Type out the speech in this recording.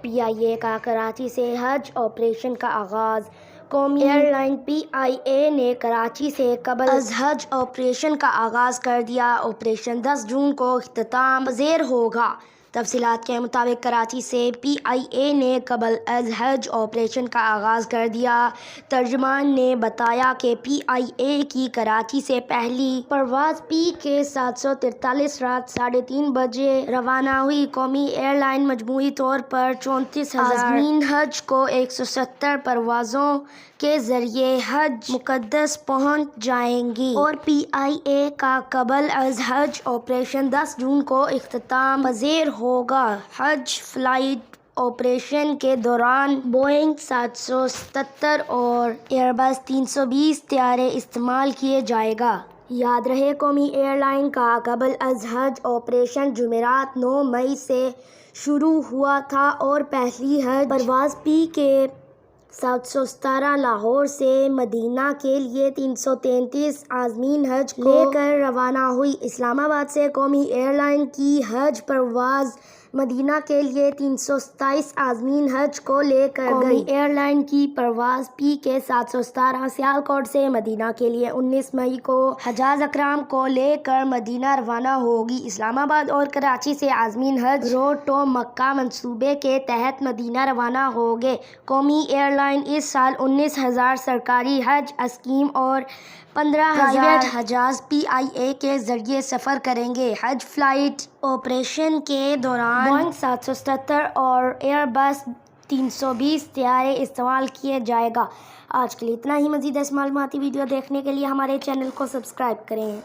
PIA کا کراچی سے حج operation کا آغاز۔ قومی ایئر لائن PIA نے کراچی سے قبل از حج آپریشن کا آغاز کر دیا۔ آپریشن 10 جون کو اختتام پذیر ہوگا۔ تفصیلات کے مطابق کراچی سے PIA نے قبل از حج آپریشن کا آغاز کر دیا۔ ترجمان نے بتایا کہ PIA کی کراچی سے پہلی پرواز PK-743 رات 3:30 بجے روانہ ہوئی۔ قومی ایئر لائن مجموعی طور پر 34,000 عازمین حج کو 170 پروازوں کے ذریعے حج مقدس پہنچ جائیں گی اور PIA کا قبل از حج آپریشن 10 جون کو اختتام پذیر ہوگا۔ حج فلائٹ آپریشن کے دوران بوئنگ 777 اور ایئربس 320 طیارے استعمال کیے جائیں گے۔ یاد رہے قومی ایئر لائن کا قبل از حج آپریشن جمعرات 9 مئی سے شروع ہوا تھا اور پہلی حج پرواز PK-717 لاہور سے مدینہ کے لیے 333 عازمین حج کو لے کر روانہ ہوئی۔ اسلام آباد سے قومی ایئر لائن کی حج پرواز مدینہ کے لیے 327 عازمین حج کو لے کر گئی۔ قومی ایئر لائن کی پرواز PK-717 سیالکوٹ سے مدینہ کے لیے 19 مئی کو حجاج اکرام کو لے کر مدینہ روانہ ہوگی۔ اسلام آباد اور کراچی سے عازمین حج روڈ ٹو مکہ منصوبے کے تحت مدینہ روانہ ہوں گے۔ قومی ایئر لائن اس سال 19,000 سرکاری حج اسکیم اور 15,000 پرائیویٹ حجاج PIA کے ذریعے سفر کریں گے۔ حج فلائٹ آپریشن کے دوران بوئنگ 777 اور ایئربس 320 طیارے استعمال کیے جائیں گے۔ آج کے لیے اتنا ہی۔ مزید ایسی معلوماتی ویڈیو دیکھنے کے لیے ہمارے چینل کو سبسکرائب کریں۔